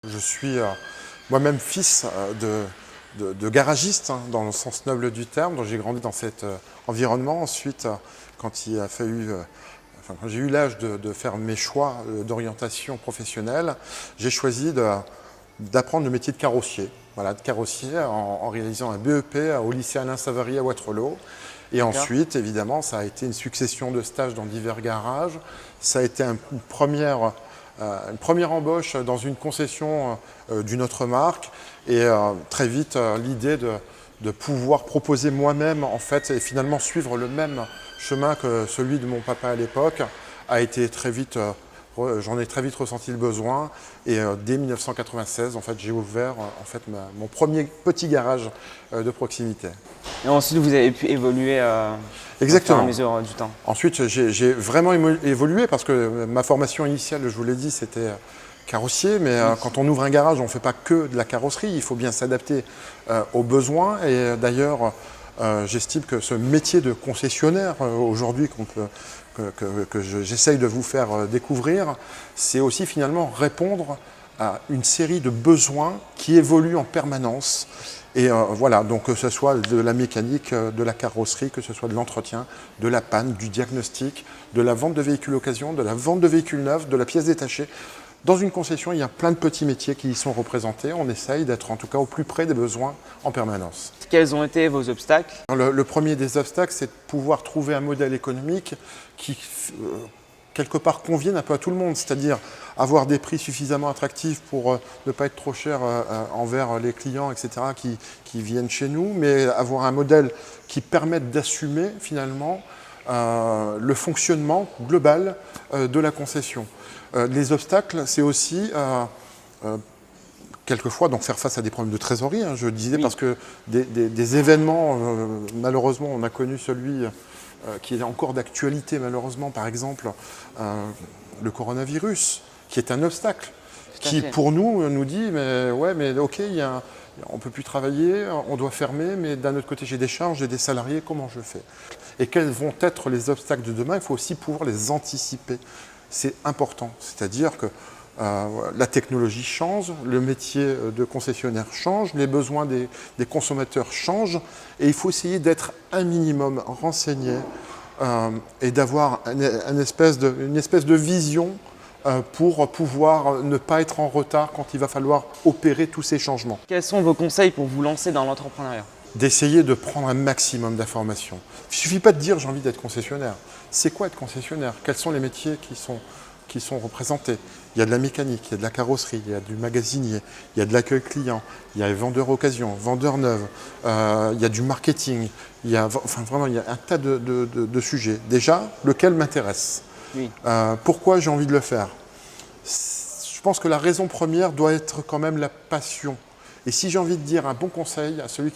Je suis moi-même fils de garagiste, hein, dans le sens noble du terme, donc j'ai grandi dans cet environnement. Ensuite, quand il a fallu, quand j'ai eu l'âge de faire mes choix d'orientation professionnelle, j'ai choisi d'apprendre le métier de carrossier. Voilà, de carrossier en réalisant un BEP au lycée Alain Savary à Wattrelos. Et ensuite, évidemment, ça a été une succession de stages dans divers garages. Ça a été une première embauche dans une concession d'une autre marque. Et très vite, l'idée de pouvoir proposer moi-même, en fait, et finalement suivre le même chemin que celui de mon papa à l'époque, a été très vite... J'en ai très vite ressenti le besoin et dès 1996, en fait, j'ai ouvert mon premier petit garage de proximité. Et ensuite, vous avez pu évoluer Exactement. au fur et à mesure du temps. Ensuite, j'ai vraiment évolué parce que ma formation initiale, je vous l'ai dit, c'était carrossier. Mais quand on ouvre un garage, on ne fait pas que de la carrosserie. Il faut bien s'adapter aux besoins. Et d'ailleurs, j'estime que ce métier de concessionnaire, aujourd'hui, que j'essaye de vous faire découvrir, c'est aussi finalement répondre à une série de besoins qui évoluent en permanence. Et voilà, donc que ce soit de la mécanique, de la carrosserie, que ce soit de l'entretien, de la panne, du diagnostic, de la vente de véhicules occasion, de la vente de véhicules neufs, de la pièce détachée. Dans une concession, il y a plein de petits métiers qui y sont représentés. On essaye d'être en tout cas au plus près des besoins en permanence. Quels ont été vos obstacles? Le premier des obstacles, c'est de pouvoir trouver un modèle économique qui, quelque part, convienne un peu à tout le monde. C'est-à-dire avoir des prix suffisamment attractifs pour ne pas être trop cher envers les clients, etc., qui viennent chez nous, mais avoir un modèle qui permette d'assumer finalement le fonctionnement global de la concession. Les obstacles, c'est aussi quelquefois donc faire face à des problèmes de trésorerie, hein, je disais, oui. Parce que des événements, malheureusement, on a connu celui qui est encore d'actualité, malheureusement, par exemple, le coronavirus, qui est un obstacle, qui pour nous dit, mais ouais, mais ok, on ne peut plus travailler, on doit fermer, mais d'un autre côté, j'ai des charges, j'ai des salariés, comment je fais? Et quels vont être les obstacles de demain? Il faut aussi pouvoir les anticiper. C'est important, c'est-à-dire que la technologie change, le métier de concessionnaire change, les besoins des consommateurs changent, et il faut essayer d'être un minimum renseigné et d'avoir une espèce de vision pour pouvoir ne pas être en retard quand il va falloir opérer tous ces changements. Quels sont vos conseils pour vous lancer dans l'entrepreneuriat? D'essayer de prendre un maximum d'informations. Il ne suffit pas de dire j'ai envie d'être concessionnaire. C'est quoi être concessionnaire? Quels sont les métiers qui sont représentés? Il y a de la mécanique, il y a de la carrosserie, il y a du magasinier, il y a de l'accueil client, il y a les vendeurs occasion, vendeurs neufs, il y a du marketing, vraiment il y a un tas de sujets. Déjà, lequel m'intéresse? Oui. Pourquoi j'ai envie de le faire? Je pense que la raison première doit être quand même la passion. Et si j'ai envie de dire un bon conseil à celui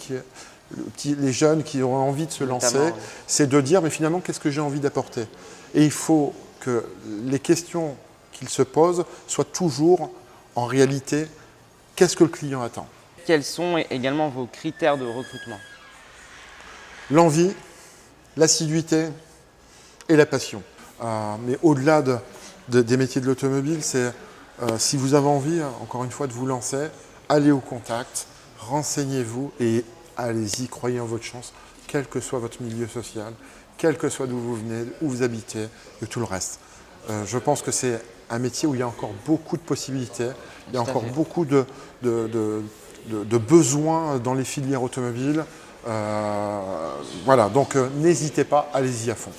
les jeunes qui ont envie de se lancer, c'est de dire mais finalement qu'est-ce que j'ai envie d'apporter? Et il faut que les questions qu'ils se posent soient toujours en réalité qu'est-ce que le client attend? Quels sont également vos critères de recrutement? L'envie, l'assiduité et la passion. Mais au-delà des métiers de l'automobile, c'est si vous avez envie, encore une fois, de vous lancer, allez au contact, renseignez-vous et allez-y, croyez en votre chance, quel que soit votre milieu social, quel que soit d'où vous venez, où vous habitez et tout le reste. Je pense que c'est un métier où il y a encore beaucoup de possibilités, il y a encore beaucoup de besoins dans les filières automobiles. Voilà, donc n'hésitez pas, allez-y à fond.